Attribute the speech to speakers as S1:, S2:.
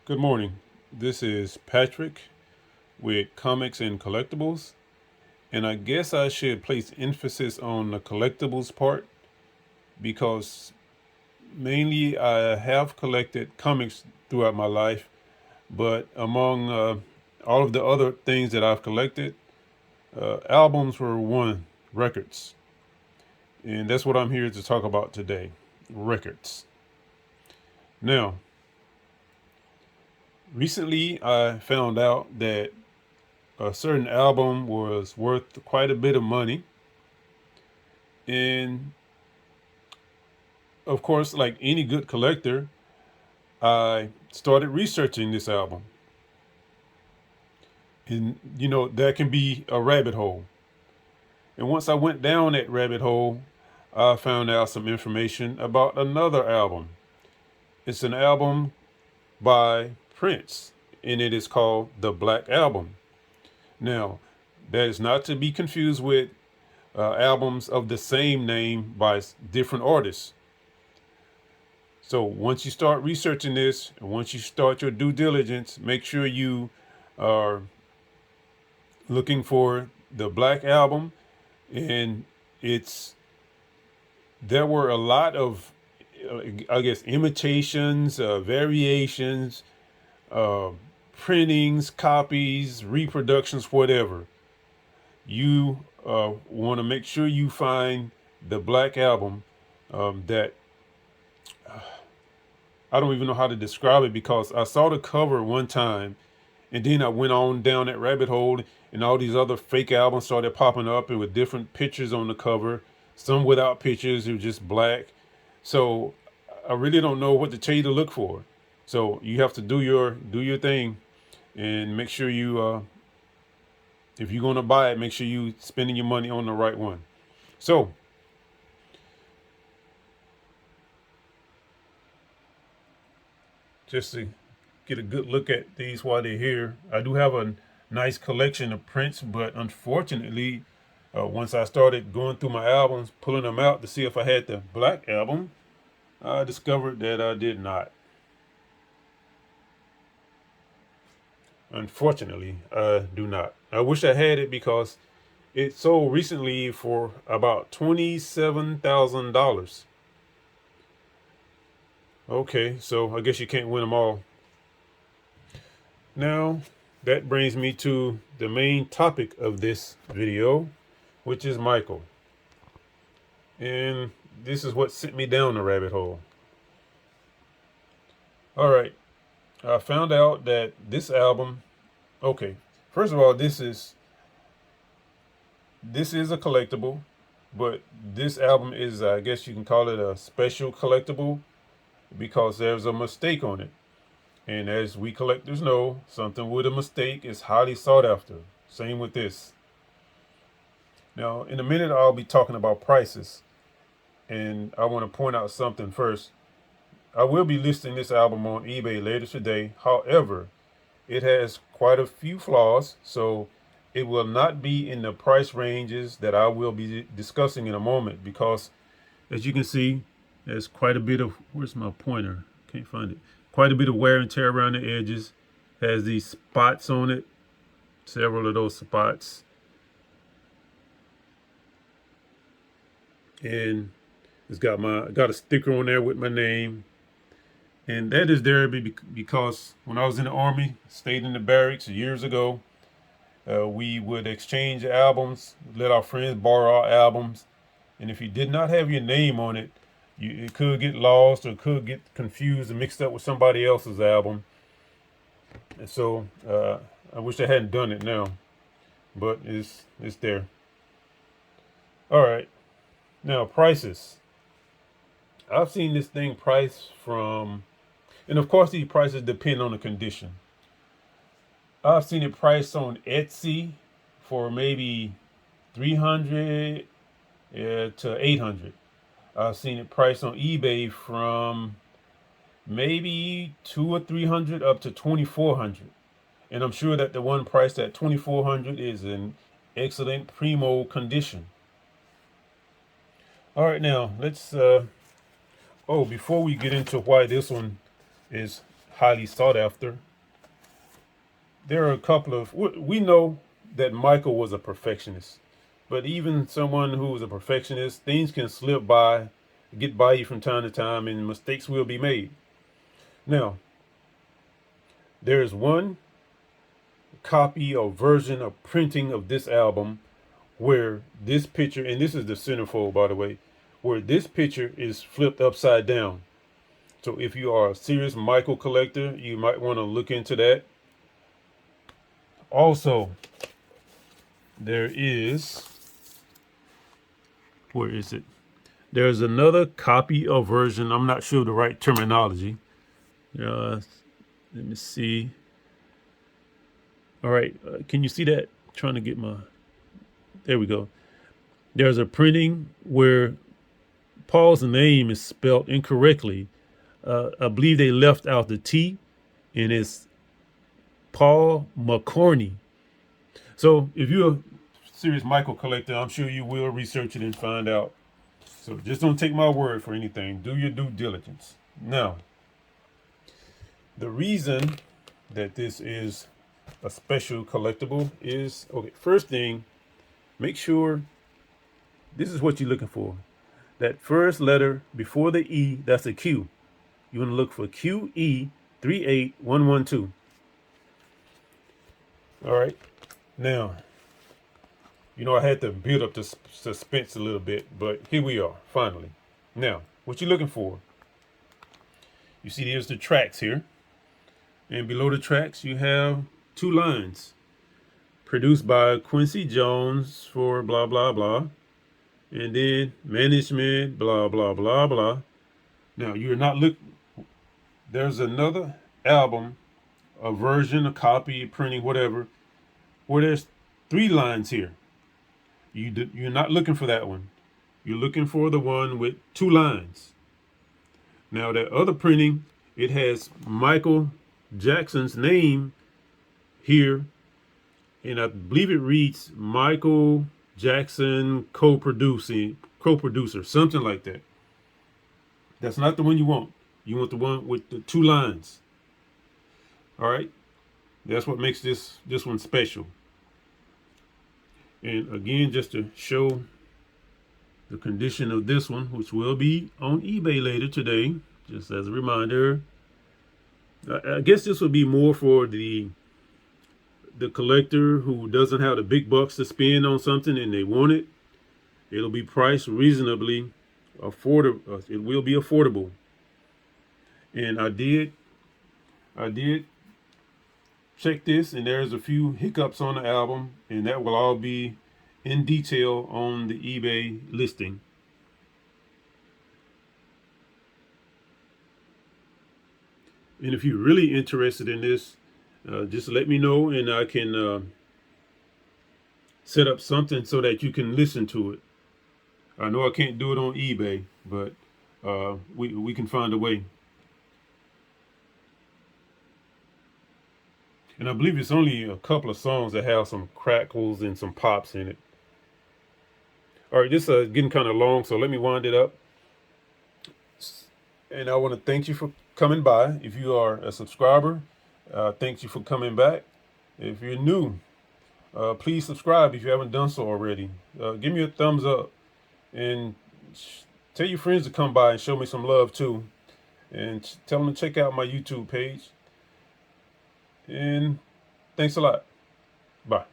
S1: Good morning. This is Patrick with Comix and Collectibles, and I guess I should place emphasis on the collectibles part because mainly I have collected comics throughout my life, but among all of the other things that I've collected, albums were one, records, and that's what I'm here to talk about today, records. Now, recently I found out that a certain album was worth quite a bit of money. And of course, like any good collector, I started researching this album. And, that can be a rabbit hole. And once I went down that rabbit hole, I found out some information about another album. It's an album by Prince, and it is called The Black Album. Now, that is not to be confused with albums of the same name by different artists. So once you start researching this, and once you start your due diligence, make sure you are looking for the Black Album. And there were a lot of, I guess, imitations, variations, uh, printings, copies, reproductions, whatever. You want to make sure you find the Black Album that I don't even know how to describe it because I saw the cover one time and then I went on down that rabbit hole and all these other fake albums started popping up and with different pictures on the cover, some without pictures, it was just black. So I really don't know what to tell you to look for. So you have to do your thing and make sure you if you're gonna buy it, make sure you spending your money on the right one. So just to get a good look at these while they're here. I do have a nice collection of prints, but unfortunately, once I started going through my albums, pulling them out to see if I had the Black Album, I discovered that I did not. Unfortunately, I do not. I wish I had it because it sold recently for about $27,000. Okay, so I guess you can't win them all. Now, that brings me to the main topic of this video, which is Michael. And this is what sent me down the rabbit hole. All right, I found out that this album, okay, first of all, this is a collectible, but this album is, I guess you can call it a special collectible because there's a mistake on it. And as we collectors know, something with a mistake is highly sought after. Same with this. Now, in a minute, I'll be talking about prices. And I want to point out something first. I will be listing this album on eBay later today. However, it has quite a few flaws, so it will not be in the price ranges that I will be discussing in a moment because, as you can see, there's quite a bit of, where's my pointer? Can't find it. Quite a bit of wear and tear around the edges. Has these spots on it, several of those spots. And it's got a sticker on there with my name. And that is there because when I was in the Army, stayed in the barracks years ago, we would exchange albums, let our friends borrow our albums. And if you did not have your name on it, it could get lost or could get confused and mixed up with somebody else's album. And so I wish I hadn't done it now, but it's there. All right, now prices. I've seen this thing priced from, and of course these prices depend on the condition. I've seen it priced on Etsy for maybe 300 to 800. I've seen it priced on eBay from maybe 2 or 300 up to 2,400. And I'm sure that the one priced at 2,400 is in excellent primo condition. All right, now let's. Oh, before we get into why this one is highly sought after. There are a couple of, we know that Michael was a perfectionist, but even someone who is a perfectionist, things can slip by, get by you from time to time, and mistakes will be made. Now, there is one copy or version of printing of this album where this picture, and this is the centerfold, by the way, where this picture is flipped upside down. So if you are a serious Michael collector, you might want to look into that. Also, there is, where is it? There's another copy or version. I'm not sure the right terminology. Let me see. All right, can you see that? I'm trying to get my, there we go. There's a printing where Paul's name is spelled incorrectly. I believe they left out the T, and it's Paul McCorney. So if you're a serious Michael collector, I'm sure you will research it and find out. So just don't take my word for anything. Do your due diligence. Now, the reason that this is a special collectible is, okay, first thing, make sure this is what you're looking for. That first letter before the E, that's a Q. You want to look for QE38112. All right. Now, I had to build up the suspense a little bit, but here we are, finally. Now, what you're looking for, you see there's the tracks here. And below the tracks, you have two lines. Produced by Quincy Jones for blah, blah, blah. And then management, blah, blah, blah, blah. Now, you're not looking. There's another album, a version, a copy, printing, whatever, where there's three lines here. You're not looking for that one. You're looking for the one with two lines. Now, that other printing, it has Michael Jackson's name here, and I believe it reads Michael Jackson co-producer, something like that. That's not the one you want. You want the one with the two lines. All right, that's what makes this one special. And again, just to show the condition of this one, which will be on eBay later today, just as a reminder. I guess this would be more for the collector who doesn't have the big bucks to spend on something and they want it. It'll be priced reasonably affordable. It will be affordable. And I did check this, and there's a few hiccups on the album, and that will all be in detail on the eBay listing. And if you're really interested in this, just let me know, and I can set up something so that you can listen to it. I know I can't do it on eBay, but we can find a way. And I believe it's only a couple of songs that have some crackles and some pops in it. All right, this is getting kind of long, so let me wind it up. And I want to thank you for coming by. If you are a subscriber, thank you for coming back. If you're new, please subscribe if you haven't done so already. Give me a thumbs up, and tell your friends to come by and show me some love too. And tell them to check out my YouTube page. And thanks a lot. Bye.